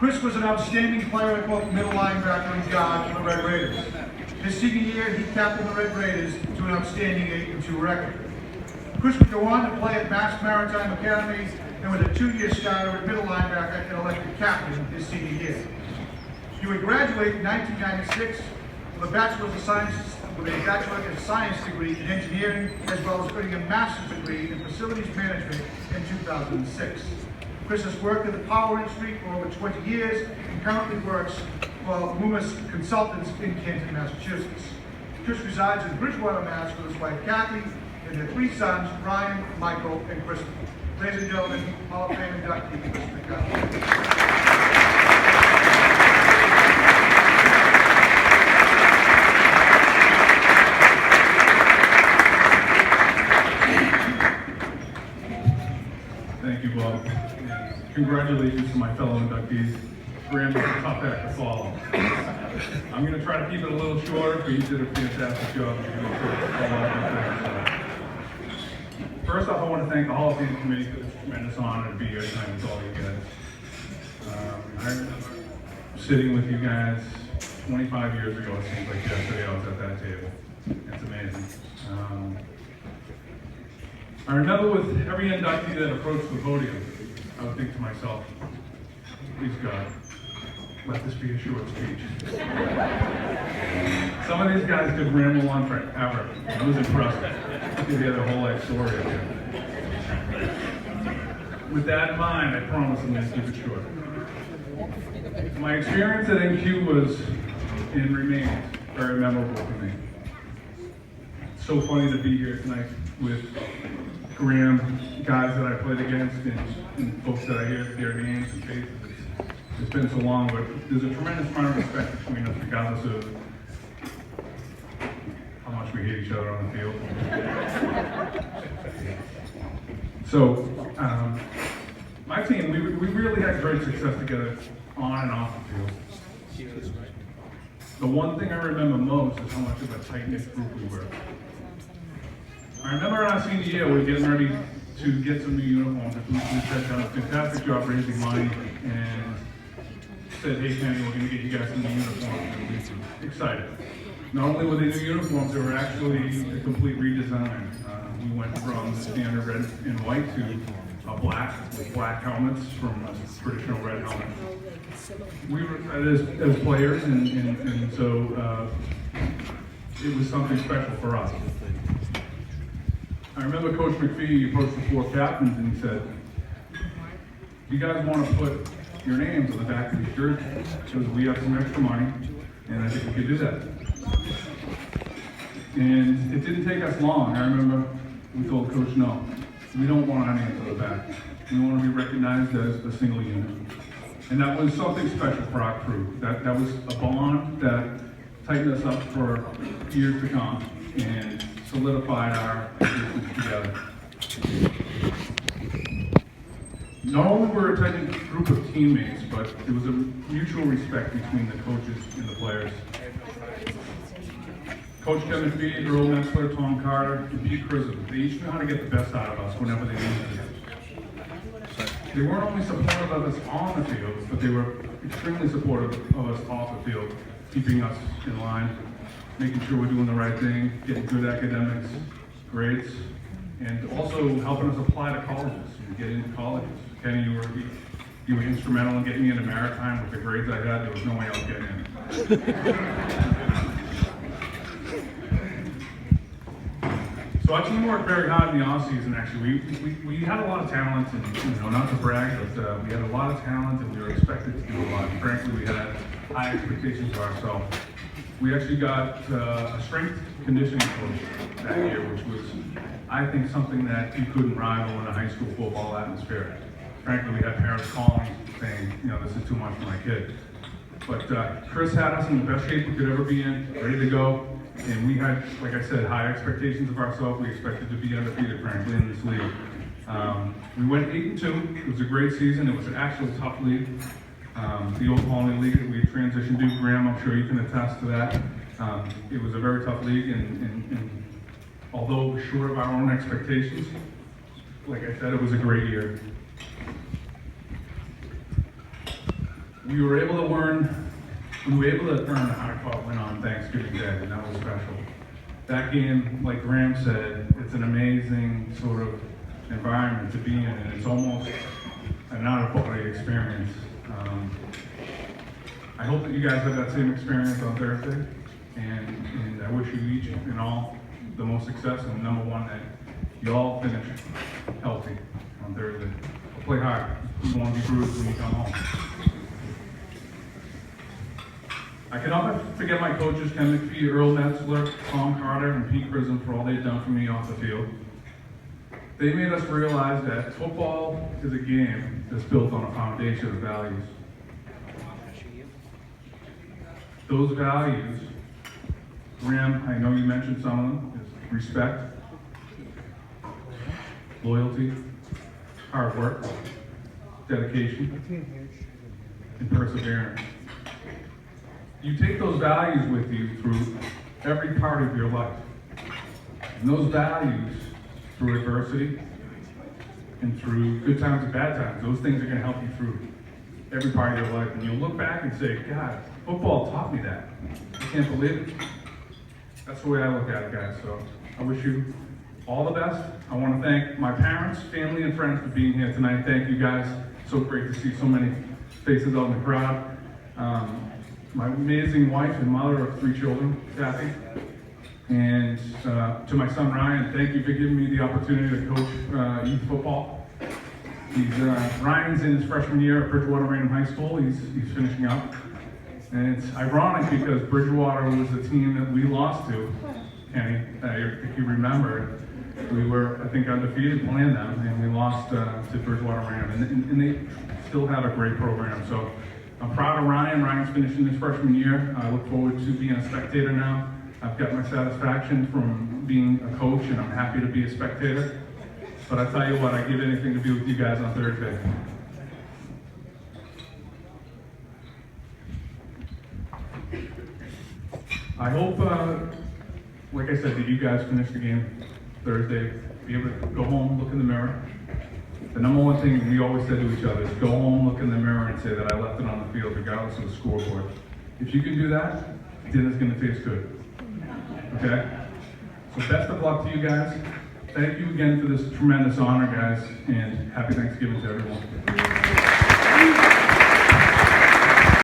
Chris was an outstanding player at both middle linebacker and guard for the Red Raiders. His senior year, he captained the Red Raiders to an outstanding 8-2 record. Chris would go on to play at Mass Maritime Academy and was a 2-year starter at middle linebacker and elected captain his senior year. He would graduate in 1996 with a Bachelor of Science degree in engineering, as well as earning a master's degree in facilities management in 2006. Chris has worked in the power industry for over 20 years and currently works for Loomis Consultants in Canton, Massachusetts. Chris resides in Bridgewater, Mass. with his wife Kathy and their 3 sons, Ryan, Michael, and Christopher. Ladies and gentlemen, Hall of Fame inductee, Chris McCarthy. Thank you, Bob. Congratulations to my fellow inductees. Graham was a tough act to follow. I'm going to try to keep it a little shorter, but you did a fantastic job. First off, I want to thank the Hall of Fame committee for this tremendous honor to be here tonight with all you guys. I remember sitting with you guys 25 years ago. It seems like yesterday I was at that table. It's amazing. I remember with every inductee that approached the podium, I would think to myself, please God, let this be a short speech. Some of these guys could ramble on forever. It was impressive. You could hear their whole life story again. With that in mind, I promise I'm going to keep it short. My experience at NQ was and remains very memorable to me. It's so funny to be here tonight with Graham, guys that I played against, and folks that I hear their names and faces. It's been so long, but there's a tremendous amount of respect between us, regardless of how much we hate each other on the field. So, my team, we really had great success together on and off the field. The one thing I remember most is how much of a tight-knit group we were. I remember in our senior year, we were getting ready to get some new uniforms. We had done a fantastic job raising money and said, hey Kenny, we're going to get you guys some new uniforms. And we were excited. Not only were they new uniforms, they were actually a complete redesign. We went from the standard red and white to a black with black helmets from a traditional red helmet. We were as players, and so it was something special for us. I remember Coach McPhee approached the 4 captains and he said, you guys want to put your names on the back of these jerseys because we have some extra money and I think we could do that. And it didn't take us long. I remember we told Coach, no, we don't want our names on the back. We want to be recognized as a single unit. And that was something special for our crew. That was a bond that tightened us up for years to come and solidified our existence together. Not only were we a tight group of teammates, but there was a mutual respect between the coaches and the players. Coach Kevin Fee, Earl Metzler, Tom Carter, and Pete Crisholm, they each knew how to get the best out of us whenever they needed it. They weren't only supportive of us on the field, but they were extremely supportive of us off the field, keeping us in line, making sure we're doing the right thing, getting good academics, grades, and also helping us apply to colleges and get into colleges. Kenny, you were instrumental in getting me into Maritime. With the grades I had, there was no way I was getting in. So our team worked very hard in the off-season, actually. We had a lot of talent, and not to brag, but we had a lot of talent, and we were expected to do a lot. And frankly, we had high expectations of ourselves. We actually got a strength conditioning coach that year, which was, I think, something that you couldn't rival in a high school football atmosphere. Frankly, we had parents calling saying, this is too much for my kid. But Chris had us in the best shape we could ever be in, ready to go. And we had, like I said, high expectations of ourselves. We expected to be undefeated, frankly, in this league. We went 8-2. It was a great season. It was an actual tough league. The Old Colony League that we transitioned to, Graham, I'm sure you can attest to that. It was a very tough league, and although it was short of our own expectations, like I said, it was a great year. we were able to earn a hard-fought win on Thanksgiving Day, and that was special. That game, like Graham said, it's an amazing sort of environment to be in, and it's almost an out-of-body experience. I hope that you guys have that same experience on Thursday, and I wish you each and all the most success, and number one, that you all finish healthy on Thursday. Play hard. You want to be bruised when you come home. I cannot forget my coaches, Ken McPhee, Earl Metzler, Tom Carter, and Pete Prism for all they've done for me off the field. They made us realize that football is a game that's built on a foundation of values. Those values, Graham, I know you mentioned some of them, is respect, loyalty, hard work, dedication, and perseverance. You take those values with you through every part of your life. And those values, through adversity and through good times and bad times, those things are going to help you through every part of your life. And you'll look back and say, God, football taught me that. I can't believe it. That's the way I look at it, guys. So I wish you all the best. I want to thank my parents, family, and friends for being here tonight. Thank you, guys. So great to see so many faces out in the crowd. My amazing wife and mother of 3 children, Kathy. And to my son, Ryan, thank you for giving me the opportunity to coach youth football. Ryan's in his freshman year at Bridgewater Raynham High School. He's finishing up. And it's ironic because Bridgewater was the team that we lost to, Kenny, if you remember. We were, I think, undefeated playing them, and we lost to Bridgewater Raynham. And they still have a great program. So I'm proud of Ryan. Ryan's finishing his freshman year. I look forward to being a spectator now. I've got my satisfaction from being a coach, and I'm happy to be a spectator. But I tell you what, I'd give anything to be with you guys on Thursday. I hope, like I said, that you guys finish the game Thursday, be able to go home, look in the mirror. The number one thing we always said to each other is go home, look in the mirror, and say that I left it on the field regardless of the scoreboard. If you can do that, dinner's going to taste good. Okay? So best of luck to you guys. Thank you again for this tremendous honor, guys, and happy Thanksgiving to everyone.